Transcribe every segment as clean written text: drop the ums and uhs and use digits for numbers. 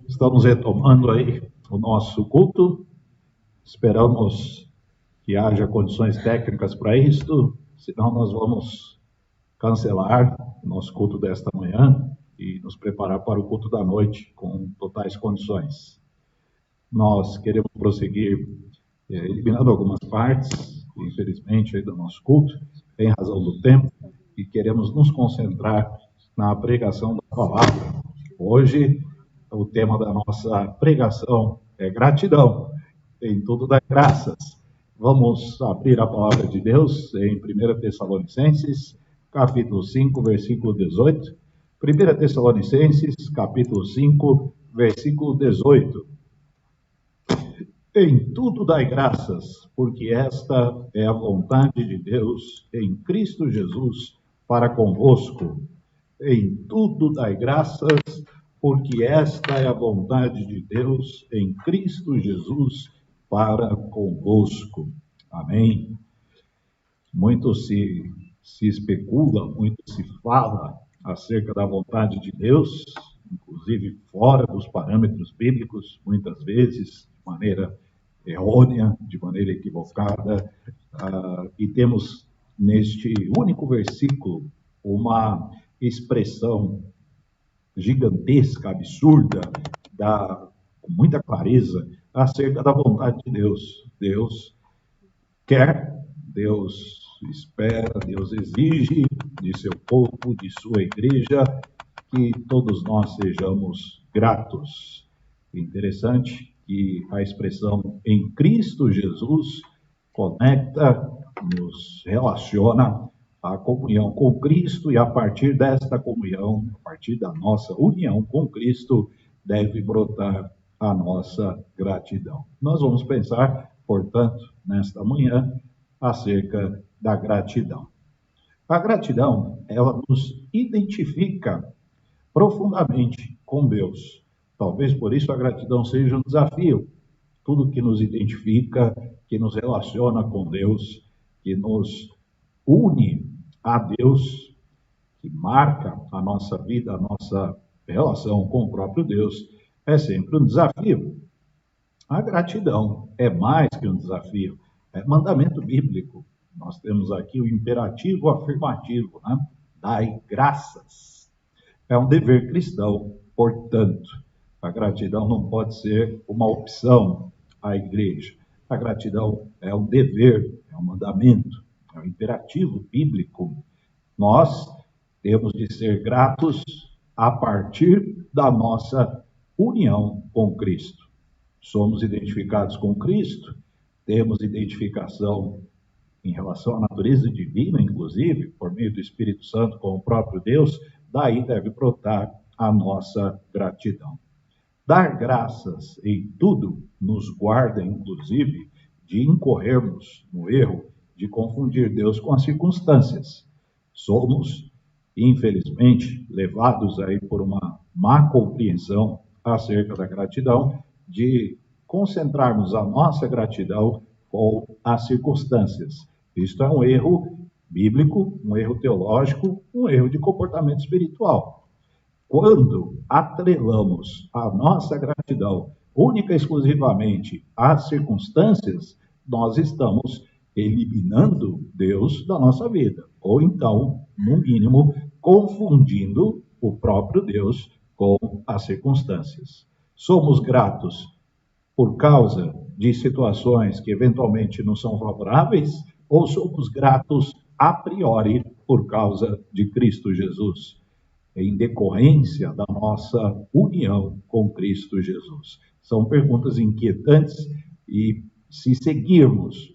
Estamos retomando aí o nosso culto. Esperamos que haja condições técnicas para isto, senão nós vamos cancelar o nosso culto desta manhã e nos preparar para o culto da noite com totais condições. Nós queremos prosseguir eliminando algumas partes, infelizmente, aí do nosso culto, em razão do tempo, e queremos nos concentrar na pregação da palavra. Hoje, o tema da nossa pregação é gratidão. Em tudo dá graças. Vamos abrir a palavra de Deus em 1 Tessalonicenses, capítulo 5, versículo 18. 1 Tessalonicenses, capítulo 5, versículo 18. Em tudo dai graças, porque esta é a vontade de Deus em Cristo Jesus para convosco. Em tudo dai graças, porque esta é a vontade de Deus em Cristo Jesus para convosco. Amém. Muito se especula, muito se fala acerca da vontade de Deus, inclusive fora dos parâmetros bíblicos, muitas vezes, de maneira errônea, de maneira equivocada, e temos neste único versículo uma expressão gigantesca, absurda, com muita clareza, acerca da vontade de Deus. Deus quer, Deus espera, Deus exige de seu povo, de sua igreja, que todos nós sejamos gratos. Interessante que a expressão em Cristo Jesus conecta, nos relaciona à comunhão com Cristo, e a partir desta comunhão, a partir da nossa união com Cristo, deve brotar a nossa gratidão. Nós vamos pensar, portanto, nesta manhã, acerca da gratidão. A gratidão, ela nos identifica profundamente com Deus. Talvez por isso a gratidão seja um desafio. Tudo que nos identifica, que nos relaciona com Deus, que nos une a Deus, que marca a nossa vida, a nossa relação com o próprio Deus, é sempre um desafio. A gratidão é mais que um desafio, é mandamento bíblico. Nós temos aqui o imperativo afirmativo, né? Dai graças. É um dever cristão, portanto, a gratidão não pode ser uma opção à igreja. A gratidão é um dever, é um mandamento, é um imperativo bíblico. Nós temos de ser gratos a partir da nossa união com Cristo. Somos identificados com Cristo, temos identificação em relação à natureza divina, inclusive, por meio do Espírito Santo com o próprio Deus, daí deve brotar a nossa gratidão. Dar graças em tudo nos guarda, inclusive, de incorrermos no erro de confundir Deus com as circunstâncias. Somos, infelizmente, levados aí por uma má compreensão acerca da gratidão, de concentrarmos a nossa gratidão com as circunstâncias. Isto é um erro bíblico, um erro teológico, um erro de comportamento espiritual. Quando atrelamos a nossa gratidão única e exclusivamente às circunstâncias, nós estamos eliminando Deus da nossa vida, ou então, no mínimo, confundindo o próprio Deus com as circunstâncias. Somos gratos por causa de situações que eventualmente não são favoráveis, ou somos gratos a priori por causa de Cristo Jesus, em decorrência da nossa união com Cristo Jesus? São perguntas inquietantes, e se seguirmos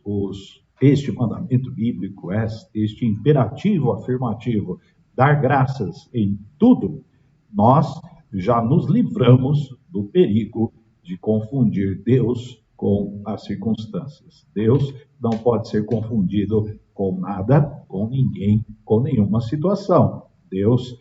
este mandamento bíblico, este imperativo afirmativo, dar graças em tudo, nós já nos livramos do perigo de confundir Deus com as circunstâncias. Deus não pode ser confundido com nada, com ninguém, com nenhuma situação. Deus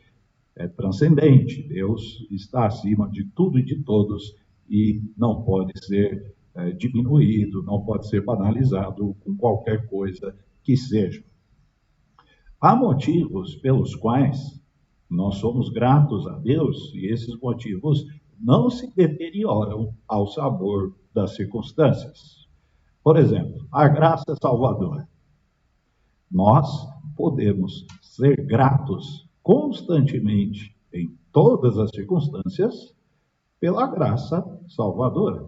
é transcendente, Deus está acima de tudo e de todos, e não pode ser diminuído, não pode ser banalizado com qualquer coisa que seja. Há motivos pelos quais nós somos gratos a Deus, e esses motivos não se deterioram ao sabor das circunstâncias. Por exemplo, a graça salvadora. Nós podemos ser gratos constantemente, em todas as circunstâncias, pela graça salvadora.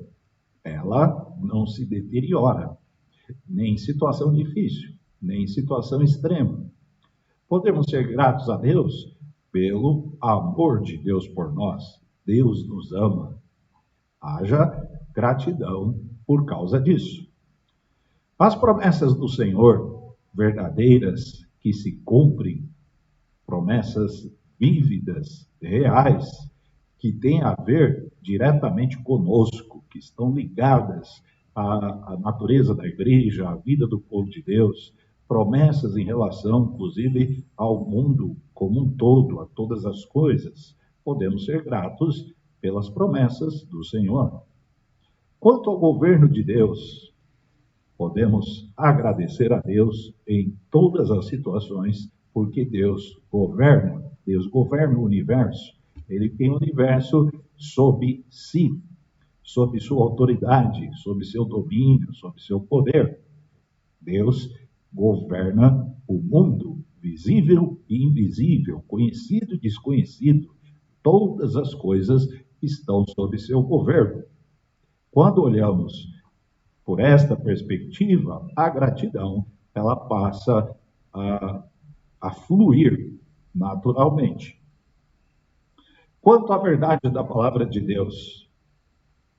Ela não se deteriora, nem em situação difícil, nem em situação extrema. Podemos ser gratos a Deus pelo amor de Deus por nós. Deus nos ama. Haja gratidão por causa disso. As promessas do Senhor, verdadeiras, que se cumprem, promessas vívidas, reais, que têm a ver diretamente conosco, que estão ligadas à natureza da igreja, à vida do povo de Deus, promessas em relação, inclusive, ao mundo como um todo, a todas as coisas. Podemos ser gratos pelas promessas do Senhor. Quanto ao governo de Deus, podemos agradecer a Deus em todas as situações, porque Deus governa o universo. Ele tem o universo sob si, sob sua autoridade, sob seu domínio, sob seu poder. Deus governa o mundo, visível e invisível, conhecido e desconhecido. Todas as coisas estão sob seu governo. Quando olhamos por esta perspectiva, a gratidão ela passa a fluir naturalmente. Quanto à verdade da palavra de Deus,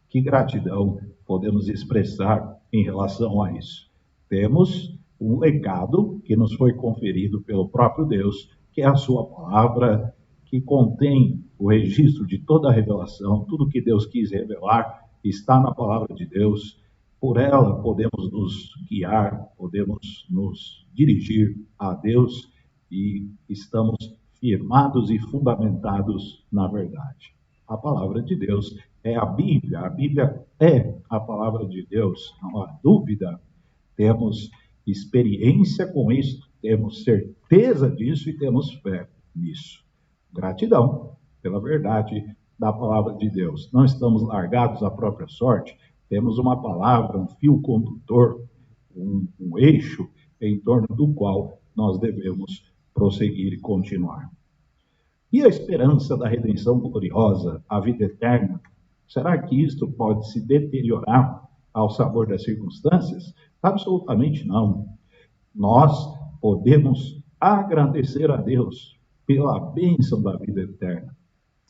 que gratidão podemos expressar em relação a isso? Temos um legado que nos foi conferido pelo próprio Deus, que é a sua palavra, que contém o registro de toda a revelação, tudo que Deus quis revelar está na palavra de Deus. Por ela podemos nos guiar, podemos nos dirigir a Deus e estamos firmados e fundamentados na verdade. A palavra de Deus é a Bíblia é a palavra de Deus, não há dúvida. Temos experiência com isso, temos certeza disso e temos fé nisso. Gratidão pela verdade da palavra de Deus. Não estamos largados à própria sorte, temos uma palavra, um fio condutor, um eixo em torno do qual nós devemos prosseguir e continuar. E a esperança da redenção gloriosa, a vida eterna, será que isto pode se deteriorar ao sabor das circunstâncias? Absolutamente não. Nós podemos agradecer a Deus pela bênção da vida eterna.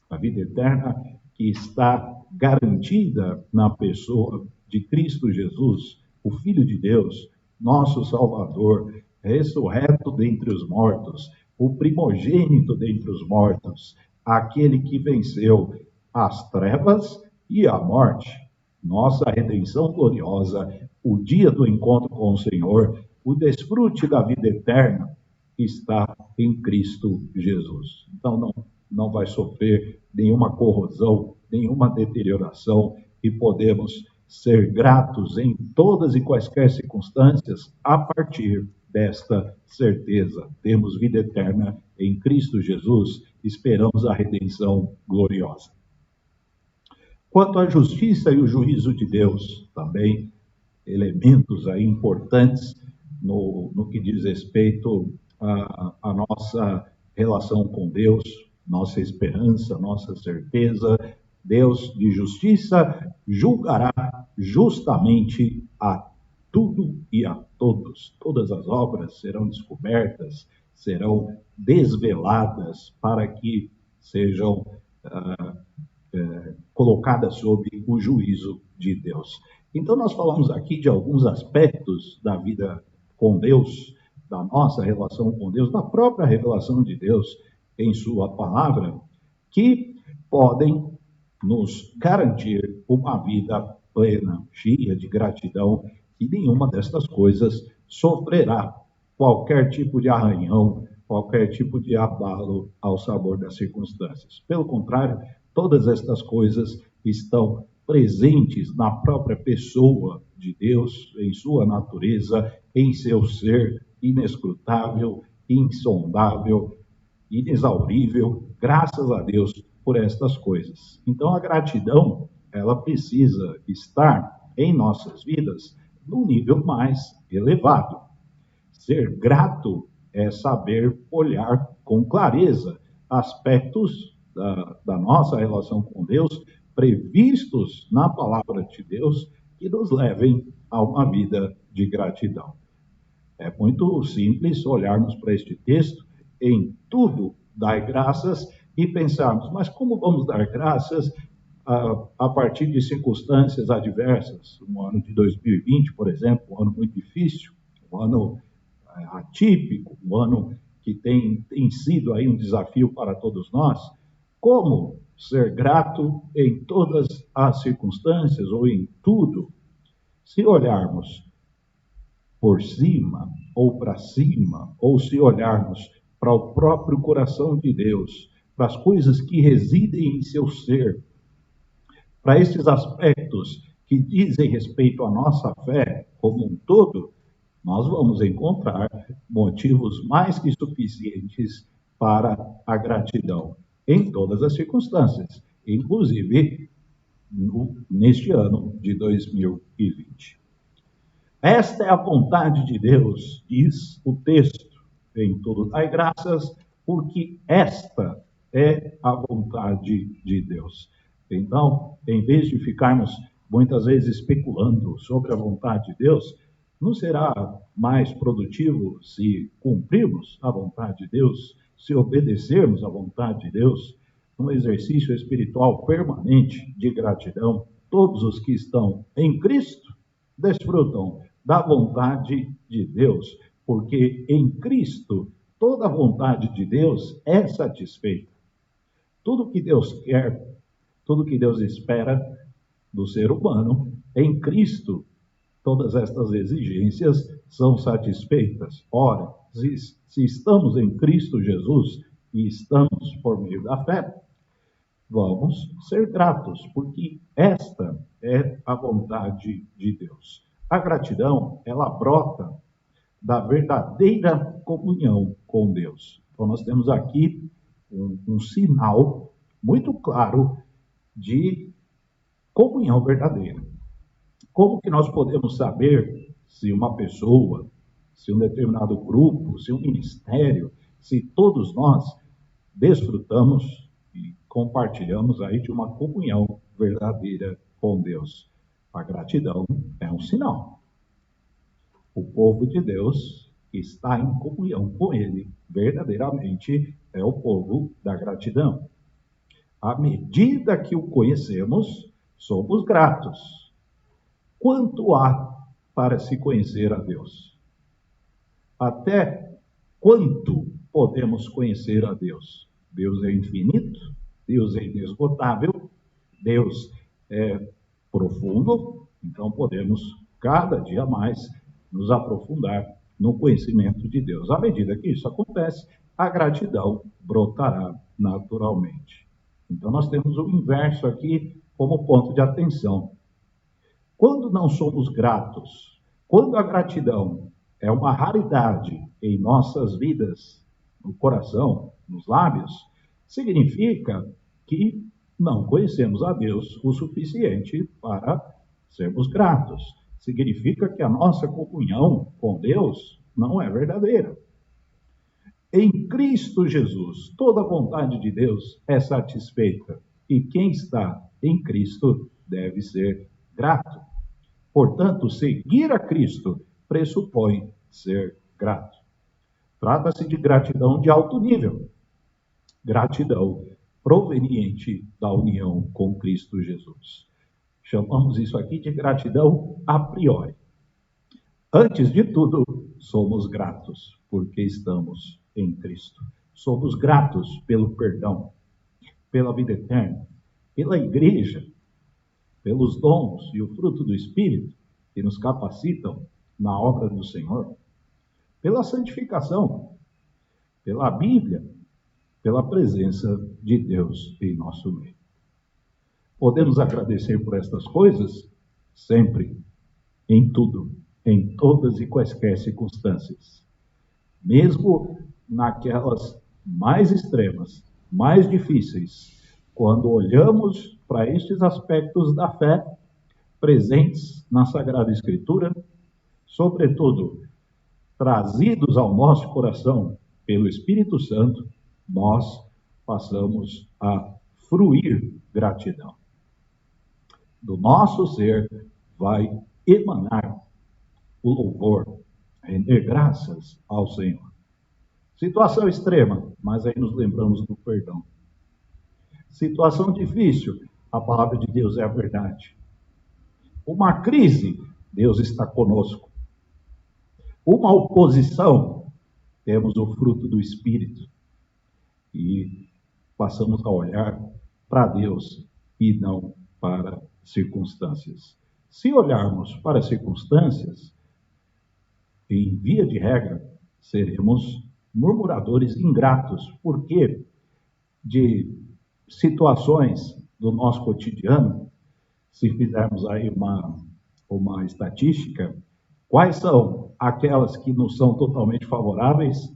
A vida eterna que está garantida na pessoa de Cristo Jesus, o Filho de Deus, nosso Salvador, ressurreto dentre os mortos, o primogênito dentre os mortos, aquele que venceu as trevas e a morte. Nossa redenção gloriosa, o dia do encontro com o Senhor, o desfrute da vida eterna está em Cristo Jesus. Então não vai sofrer nenhuma corrosão, nenhuma deterioração e podemos ser gratos em todas e quaisquer circunstâncias a partir desta certeza. Temos vida eterna em Cristo Jesus, esperamos a redenção gloriosa. Quanto à justiça e o juízo de Deus, também elementos aí importantes no que diz respeito à nossa relação com Deus, nossa esperança, nossa certeza. Deus de justiça julgará justamente a tudo e a todos. Todas as obras serão descobertas, serão desveladas para que sejam colocadas sob o juízo de Deus. Então nós falamos aqui de alguns aspectos da vida com Deus, da nossa relação com Deus, da própria revelação de Deus em sua palavra, que podem nos garantir uma vida plena, cheia de gratidão, e nenhuma destas coisas sofrerá qualquer tipo de arranhão, qualquer tipo de abalo ao sabor das circunstâncias. Pelo contrário, todas estas coisas estão presentes na própria pessoa de Deus, em sua natureza, em seu ser inescrutável, insondável, inexaurível. Graças a Deus, por estas coisas. Então, a gratidão, ela precisa estar em nossas vidas num nível mais elevado. Ser grato é saber olhar com clareza aspectos da nossa relação com Deus, previstos na palavra de Deus, que nos levem a uma vida de gratidão. É muito simples olharmos para este texto, em tudo dar graças e pensarmos, mas como vamos dar graças a partir de circunstâncias adversas? Um ano de 2020, por exemplo, um ano muito difícil, um ano atípico, um ano que tem sido aí um desafio para todos nós. Como ser grato em todas as circunstâncias ou em tudo? Se olharmos por cima ou para cima, ou se olharmos para o próprio coração de Deus, para as coisas que residem em seu ser, para esses aspectos que dizem respeito à nossa fé como um todo, nós vamos encontrar motivos mais que suficientes para a gratidão em todas as circunstâncias, inclusive neste ano de 2020. Esta é a vontade de Deus, diz o texto, em tudo dai graças, porque esta é a vontade de Deus. Então, em vez de ficarmos muitas vezes especulando sobre a vontade de Deus, não será mais produtivo se cumprirmos a vontade de Deus, se obedecermos à vontade de Deus, um exercício espiritual permanente de gratidão? Todos os que estão em Cristo desfrutam da vontade de Deus, porque em Cristo toda a vontade de Deus é satisfeita. Tudo que Deus quer, tudo que Deus espera do ser humano, em Cristo todas estas exigências são satisfeitas. Ora, se estamos em Cristo Jesus e estamos por meio da fé, vamos ser gratos, porque esta é a vontade de Deus. A gratidão, ela brota da verdadeira comunhão com Deus. Então, nós temos aqui um sinal muito claro de comunhão verdadeira. Como que nós podemos saber se uma pessoa, se um determinado grupo, se um ministério, se todos nós desfrutamos e compartilhamos aí de uma comunhão verdadeira com Deus? A gratidão é um sinal. O povo de Deus está em comunhão com Ele, verdadeiramente é o povo da gratidão. À medida que o conhecemos, somos gratos. Quanto há para se conhecer a Deus? Até quanto podemos conhecer a Deus? Deus é infinito, Deus é inesgotável, Deus é profundo, então podemos cada dia mais nos aprofundar no conhecimento de Deus. À medida que isso acontece, a gratidão brotará naturalmente. Então nós temos o inverso aqui como ponto de atenção. Quando não somos gratos, quando a gratidão é uma raridade em nossas vidas, no coração, nos lábios, significa que não conhecemos a Deus o suficiente para sermos gratos. Significa que a nossa comunhão com Deus não é verdadeira. Em Cristo Jesus, toda a vontade de Deus é satisfeita, e quem está em Cristo deve ser grato. Portanto, seguir a Cristo pressupõe ser grato. Trata-se de gratidão de alto nível. Gratidão proveniente da união com Cristo Jesus. Chamamos isso aqui de gratidão a priori. Antes de tudo, somos gratos porque estamos em Cristo. Somos gratos pelo perdão, pela vida eterna, pela igreja, pelos dons e o fruto do Espírito que nos capacitam na obra do Senhor, pela santificação, pela Bíblia, pela presença de Deus em nosso meio. Podemos agradecer por estas coisas sempre, em tudo, em todas e quaisquer circunstâncias. Mesmo naquelas mais extremas, mais difíceis, quando olhamos para estes aspectos da fé presentes na Sagrada Escritura, sobretudo trazidos ao nosso coração pelo Espírito Santo, nós passamos a fruir gratidão. Do nosso ser vai emanar o louvor, render graças ao Senhor. Situação extrema, mas aí nos lembramos do perdão. Situação difícil, a palavra de Deus é a verdade. Uma crise, Deus está conosco. Uma oposição, temos o fruto do Espírito. E passamos a olhar para Deus e não para circunstâncias. Se olharmos para circunstâncias, em via de regra, seremos murmuradores ingratos, porque de situações do nosso cotidiano, se fizermos aí uma estatística, quais são aquelas que nos são totalmente favoráveis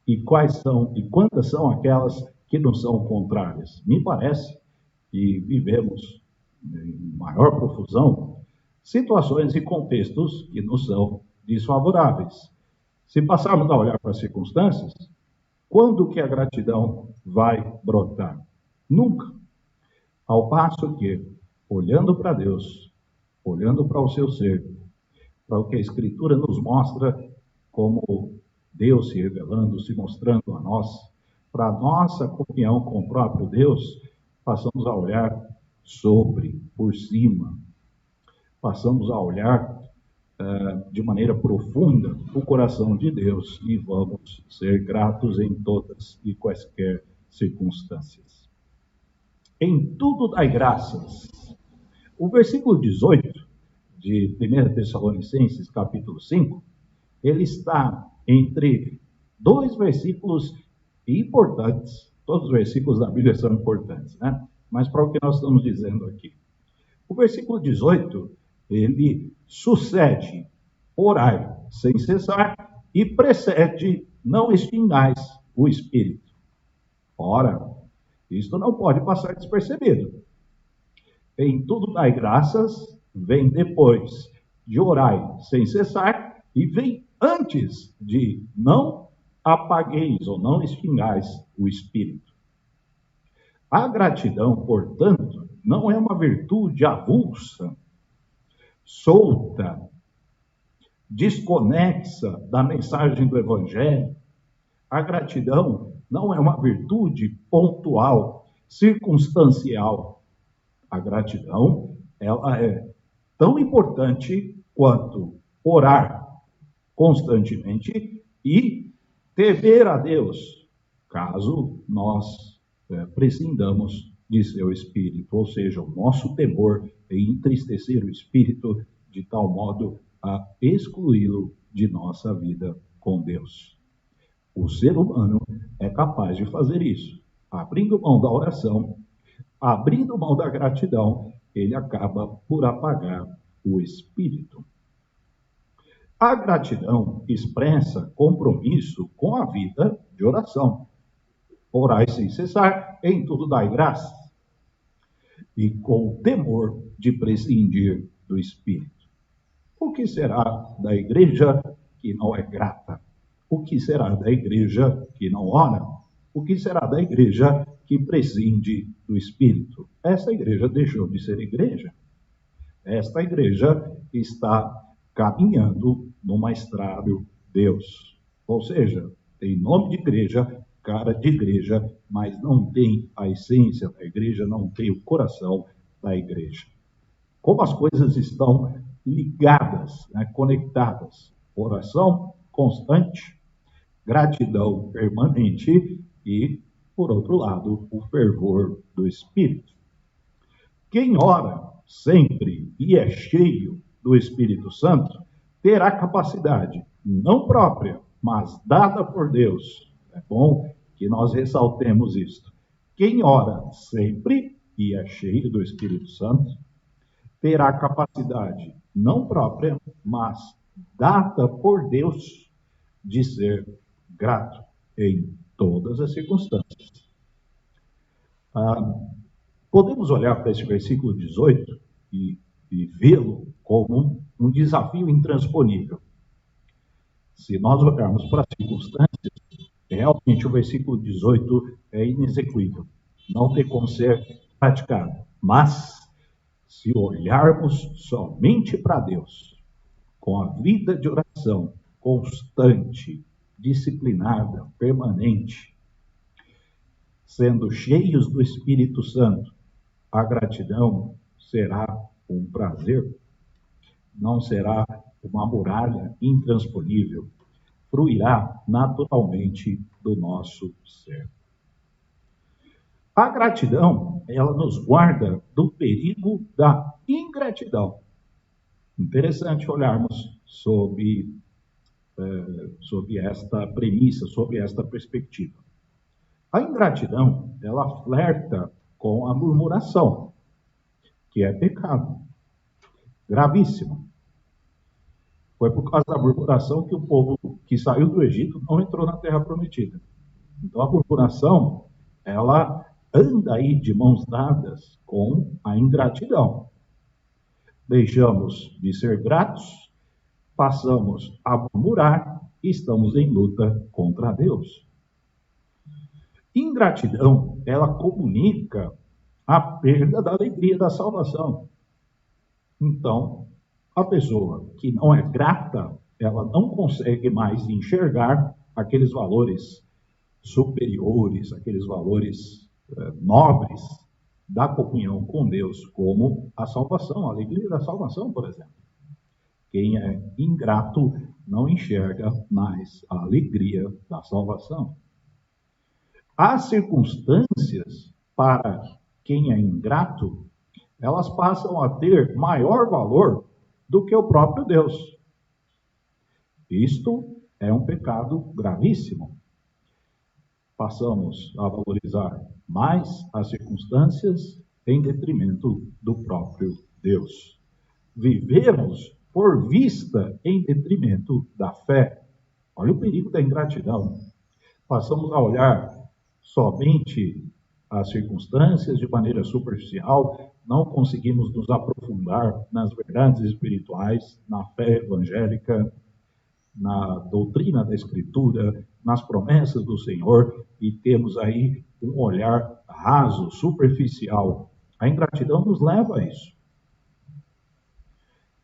e quantas são aquelas que nos são contrárias? Me parece que vivemos em maior profusão situações e contextos que nos são desfavoráveis. Se passarmos a olhar para as circunstâncias, quando que a gratidão vai brotar? Nunca. Ao passo que, olhando para Deus, olhando para o seu ser, para o que a Escritura nos mostra como Deus se revelando, se mostrando a nós, para a nossa comunhão com o próprio Deus, passamos a olhar por cima, passamos a olhar de maneira profunda o coração de Deus e vamos ser gratos em todas e quaisquer circunstâncias. Em tudo dai graças. O versículo 18 de 1 Tessalonicenses, capítulo 5, ele está entre dois versículos importantes. Todos os versículos da Bíblia são importantes, né? Mas para o que nós estamos dizendo aqui. O versículo 18, ele sucede, orai sem cessar, e precede, não extingais o Espírito. Ora, isto não pode passar despercebido. Em tudo dai graças, vem depois de orai sem cessar, e vem antes de não apagueis ou não extingais o Espírito. A gratidão, portanto, não é uma virtude avulsa, solta, desconexa da mensagem do Evangelho. A gratidão não é uma virtude pontual, circunstancial. A gratidão, ela é tão importante quanto orar constantemente e temer a Deus, caso nós prescindamos de seu Espírito, ou seja, o nosso temor em entristecer o Espírito de tal modo a excluí-lo de nossa vida com Deus. O ser humano é capaz de fazer isso. Abrindo mão da oração, abrindo mão da gratidão, ele acaba por apagar o Espírito. A gratidão expressa compromisso com a vida de oração. Orai sem cessar, em tudo dai graças. E com o temor de prescindir do Espírito. O que será da igreja que não é grata? O que será da igreja que não ora? O que será da igreja que prescinde do Espírito? Essa igreja deixou de ser igreja. Esta igreja está caminhando no maestrado Deus. Ou seja, tem nome de igreja, cara de igreja, mas não tem a essência da igreja, não tem o coração da igreja. Como as coisas estão ligadas, né, conectadas. Oração constante, gratidão permanente e, por outro lado, o fervor do Espírito. Quem ora sempre e é cheio do Espírito Santo terá capacidade, não própria, mas dada por Deus. É bom que nós ressaltemos isto. Quem ora sempre e é cheio do Espírito Santo terá capacidade, não própria, mas dada por Deus, de ser grato em todas as circunstâncias. Podemos olhar para esse versículo 18 e vê-lo como um desafio intransponível. Se nós olharmos para as circunstâncias, realmente o versículo 18 é inexequível, não tem como ser praticado. Mas, se olharmos somente para Deus, com a vida de oração constante, disciplinada, permanente, sendo cheios do Espírito Santo, a gratidão será um prazer, não será uma muralha intransponível, fruirá naturalmente do nosso ser. A gratidão, ela nos guarda do perigo da ingratidão. Interessante olharmos sob esta premissa, sob esta perspectiva. A ingratidão, ela flerta com a murmuração, que é pecado gravíssimo. Foi por causa da murmuração que o povo que saiu do Egito não entrou na Terra Prometida. Então a murmuração, ela anda aí de mãos dadas com a ingratidão. Deixamos de ser gratos, passamos a murmurar e estamos em luta contra Deus. Ingratidão, ela comunica a perda da alegria da salvação. Então, a pessoa que não é grata, ela não consegue mais enxergar aqueles valores superiores, aqueles valores nobres da comunhão com Deus, como a salvação, a alegria da salvação, por exemplo. Quem é ingrato não enxerga mais a alegria da salvação. As circunstâncias, para quem é ingrato, elas passam a ter maior valor do que o próprio Deus. Isto é um pecado gravíssimo. Passamos a valorizar mais as circunstâncias em detrimento do próprio Deus. Vivemos por vista em detrimento da fé. Olha o perigo da ingratidão. Passamos a olhar somente as circunstâncias de maneira superficial, não conseguimos nos aprofundar nas verdades espirituais, na fé evangélica, na doutrina da Escritura, nas promessas do Senhor, e temos aí um olhar raso, superficial. A ingratidão nos leva a isso.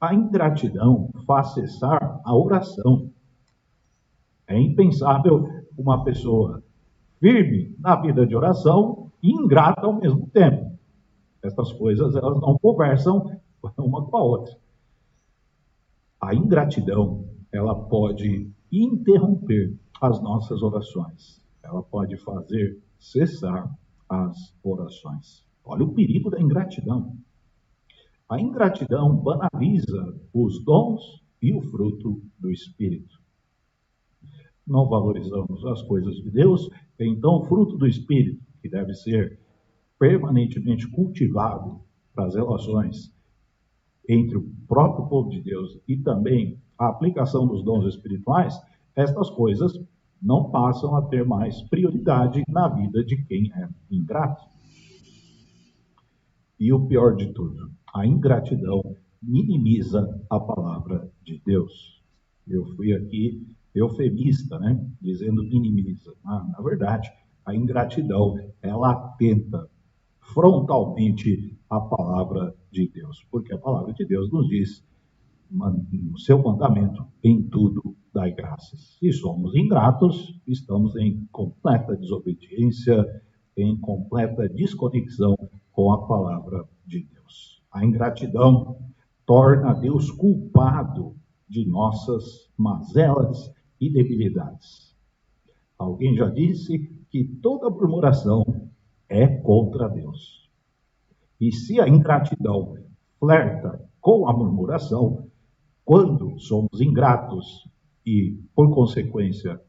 A ingratidão faz cessar a oração. É impensável uma pessoa firme na vida de oração e ingrata ao mesmo tempo. Essas coisas, elas não conversam uma com a outra. A ingratidão, ela pode interromper as nossas orações. Ela pode fazer cessar as orações. Olha o perigo da ingratidão. A ingratidão banaliza os dons e o fruto do Espírito. Não valorizamos as coisas de Deus, então o fruto do Espírito, que deve ser permanentemente cultivado para as relações entre o próprio povo de Deus e também a aplicação dos dons espirituais, estas coisas não passam a ter mais prioridade na vida de quem é ingrato. E o pior de tudo, a ingratidão minimiza a palavra de Deus. Eu fui aqui eufemista, né? Dizendo minimiza. Na verdade, a ingratidão, ela atenta frontalmente a palavra de Deus, porque a palavra de Deus nos diz, no seu mandamento, em tudo dai graças. Se somos ingratos, estamos em completa desobediência, em completa desconexão com a palavra de Deus. A ingratidão torna Deus culpado de nossas mazelas e debilidades. Alguém já disse que toda murmuração é contra Deus. E se a ingratidão flerta com a murmuração, quando somos ingratos e, por consequência,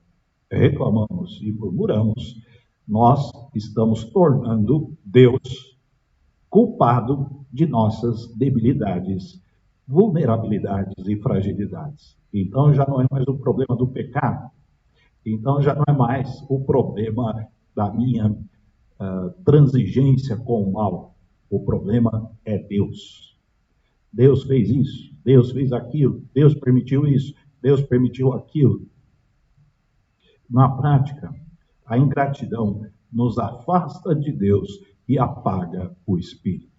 reclamamos e murmuramos, nós estamos tornando Deus culpado de nossas debilidades, vulnerabilidades e fragilidades. Então já não é mais o problema do pecado, então já não é mais o problema da minha transigência com o mal, O problema é Deus. Deus fez isso, Deus fez aquilo, Deus permitiu isso, Deus permitiu aquilo. Na prática, a ingratidão nos afasta de Deus e apaga o Espírito.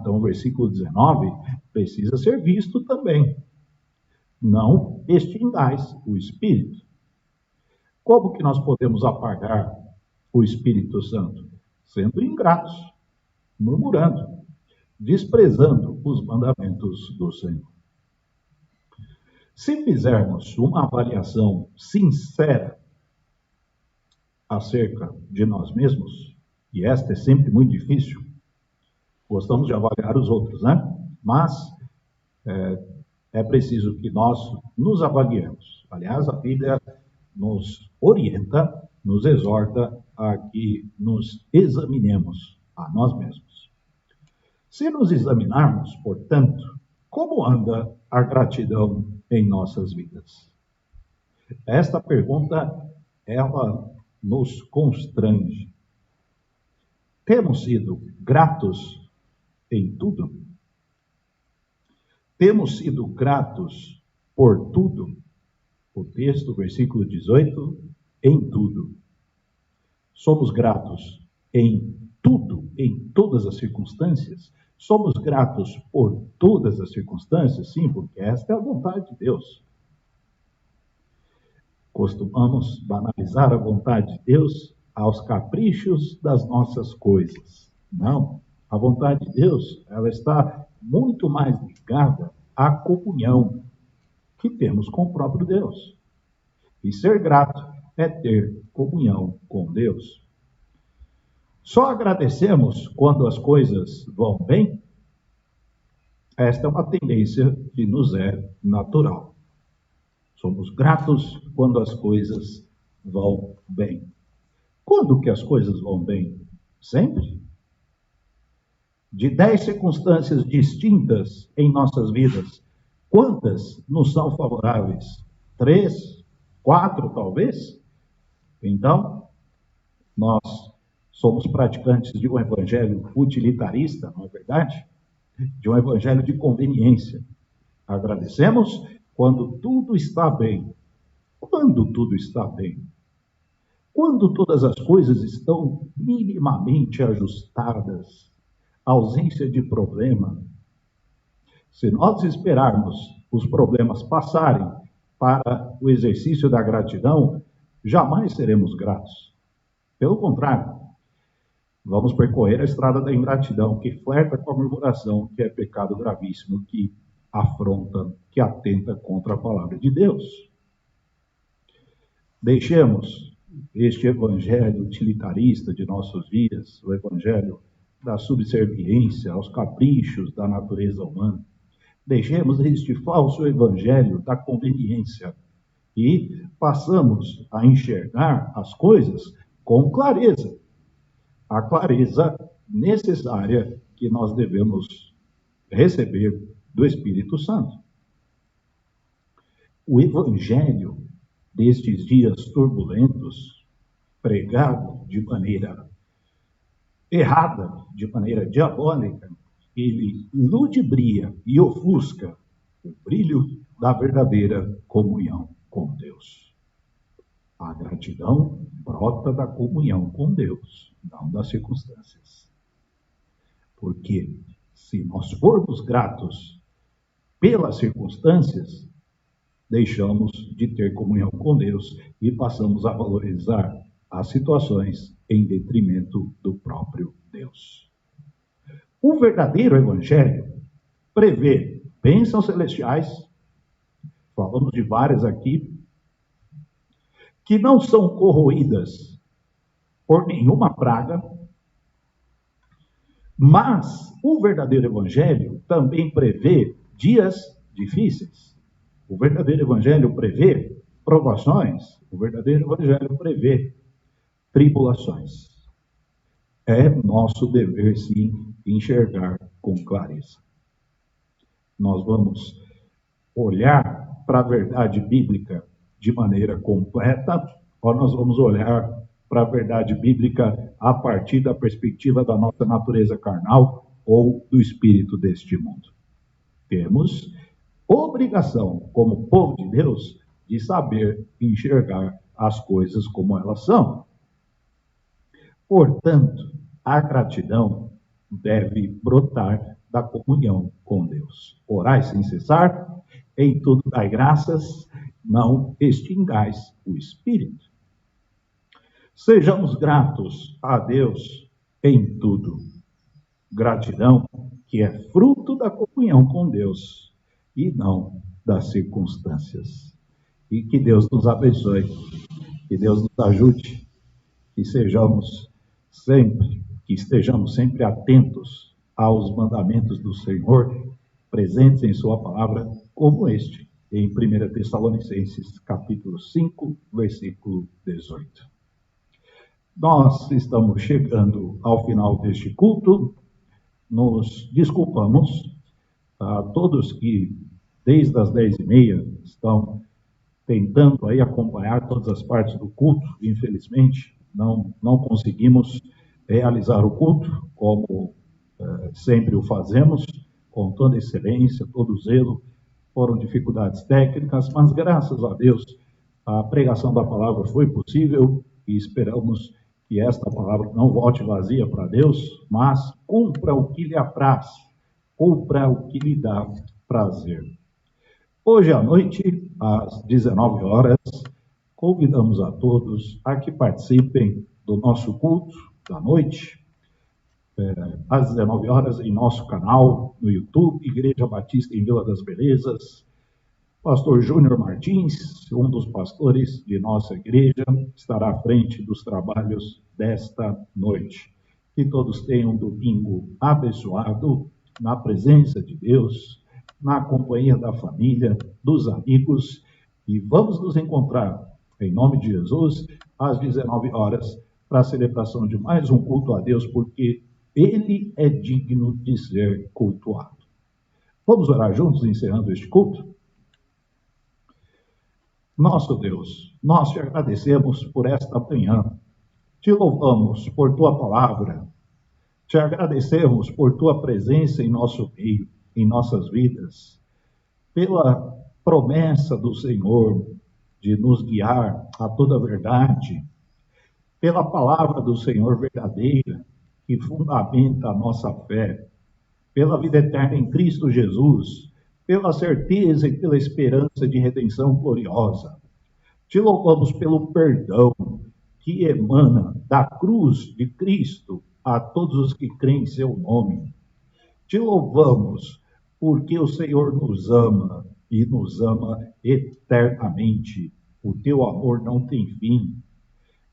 Então o versículo 19 precisa ser visto também. Não extingais o Espírito. Como que nós podemos apagar o Espírito Santo? Sendo ingratos, murmurando, desprezando os mandamentos do Senhor. Se fizermos uma avaliação sincera acerca de nós mesmos, e esta é sempre muito difícil, gostamos de avaliar os outros, né? Mas é preciso que nós nos avaliemos. Aliás, a Bíblia nos orienta, nos exorta a que nos examinemos a nós mesmos. Se nos examinarmos, portanto, como anda a gratidão em nossas vidas? Esta pergunta, ela nos constrange. Temos sido gratos em tudo? Temos sido gratos por tudo? O texto, versículo 18, em tudo. Somos gratos em tudo, em todas as circunstâncias? Somos gratos por todas as circunstâncias? Sim, porque esta é a vontade de Deus. Costumamos banalizar a vontade de Deus aos caprichos das nossas coisas. Não, a vontade de Deus, ela está muito mais ligada à comunhão que temos com o próprio Deus. E ser grato é ter comunhão com Deus. Só agradecemos quando as coisas vão bem? Esta é uma tendência que nos é natural. Somos gratos quando as coisas vão bem. Quando que as coisas vão bem? Sempre. De 10 circunstâncias distintas em nossas vidas, quantas nos são favoráveis? 3, 4, talvez? Então, nós somos praticantes de um evangelho utilitarista, não é verdade? De um evangelho de conveniência. Agradecemos quando tudo está bem. Quando tudo está bem? Quando todas as coisas estão minimamente ajustadas, ausência de problema. Se nós esperarmos os problemas passarem para o exercício da gratidão, jamais seremos gratos. Pelo contrário, vamos percorrer a estrada da ingratidão, que flerta com a murmuração, que é pecado gravíssimo, que afronta, que atenta contra a palavra de Deus. Deixemos este evangelho utilitarista de nossos dias, o evangelho da subserviência aos caprichos da natureza humana. Deixemos este falso evangelho da conveniência e passamos a enxergar as coisas com clareza. A clareza necessária que nós devemos receber do Espírito Santo. O evangelho destes dias turbulentos, pregado de maneira errada, de maneira diabólica, ele ludibria e ofusca o brilho da verdadeira comunhão com Deus. A gratidão brota da comunhão com Deus, não das circunstâncias. Porque se nós formos gratos pelas circunstâncias, deixamos de ter comunhão com Deus e passamos a valorizar as situações em detrimento do próprio Deus. O verdadeiro evangelho prevê bênçãos celestiais, falamos de várias aqui, que não são corroídas por nenhuma praga, mas o verdadeiro evangelho também prevê dias difíceis. O verdadeiro evangelho prevê provações, o verdadeiro evangelho prevê tribulações. É nosso dever, sim, enxergar com clareza. Nós vamos olhar para a verdade bíblica de maneira completa, ou nós vamos olhar para a verdade bíblica a partir da perspectiva da nossa natureza carnal, ou do espírito deste mundo. Temos obrigação, como povo de Deus, de saber enxergar as coisas como elas são. Portanto, a gratidão deve brotar da comunhão com Deus. Orai sem cessar, em tudo dai graças, não extingais o espírito. Sejamos gratos a Deus em tudo. Gratidão que é fruto da comunhão com Deus e não das circunstâncias. E que Deus nos abençoe, que Deus nos ajude, que estejamos sempre atentos aos mandamentos do Senhor, presentes em sua palavra, como este, em 1 Tessalonicenses, capítulo 5, versículo 18. Nós estamos chegando ao final deste culto. Nos desculpamos a todos que, desde as 10h30, estão tentando aí acompanhar todas as partes do culto. Infelizmente, não conseguimos realizar o culto como sempre o fazemos, com toda excelência, todo zelo. Foram dificuldades técnicas, mas graças a Deus a pregação da palavra foi possível e esperamos que esta palavra não volte vazia para Deus, mas cumpra o que lhe apraz, cumpra o que lhe dá prazer. Hoje à noite, às 19h, convidamos a todos a que participem do nosso culto da noite, às 19h, em nosso canal no YouTube, Igreja Batista em Vila das Belezas. Pastor Júnior Martins, um dos pastores de nossa igreja, estará à frente dos trabalhos desta noite. Que todos tenham um domingo abençoado, na presença de Deus, na companhia da família, dos amigos, e vamos nos encontrar, em nome de Jesus, às 19h, para a celebração de mais um culto a Deus, porque Ele é digno de ser cultuado. Vamos orar juntos, encerrando este culto? Nosso Deus, nós te agradecemos por esta manhã, te louvamos por tua palavra, te agradecemos por tua presença em nosso meio, em nossas vidas, pela promessa do Senhor de nos guiar a toda a verdade, pela palavra do Senhor verdadeira, que fundamenta a nossa fé, pela vida eterna em Cristo Jesus, pela certeza e pela esperança de redenção gloriosa. Te louvamos pelo perdão que emana da cruz de Cristo a todos os que creem em seu nome. Te louvamos porque o Senhor nos ama e nos ama eternamente. O teu amor não tem fim.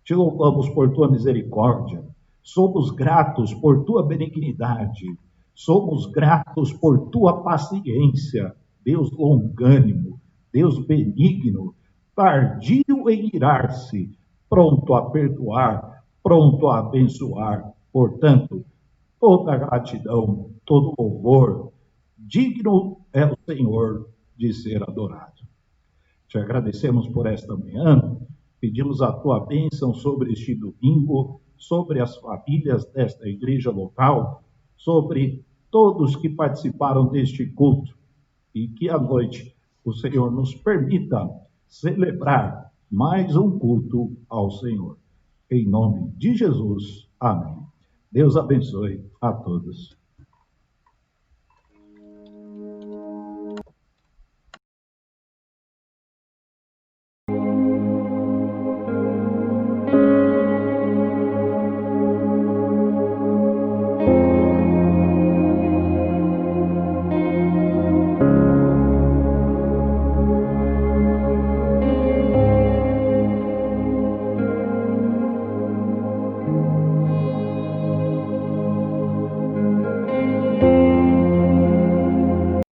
Te louvamos por tua misericórdia. Somos gratos por tua benignidade. Somos gratos por tua paciência, Deus longânimo, Deus benigno, tardio em irar-se, pronto a perdoar, pronto a abençoar. Portanto, toda gratidão, todo louvor, digno é o Senhor de ser adorado. Te agradecemos por esta manhã, pedimos a tua bênção sobre este domingo, sobre as famílias desta igreja local, sobre todos que participaram deste culto, e que à noite o Senhor nos permita celebrar mais um culto ao Senhor. Em nome de Jesus, amém. Deus abençoe a todos.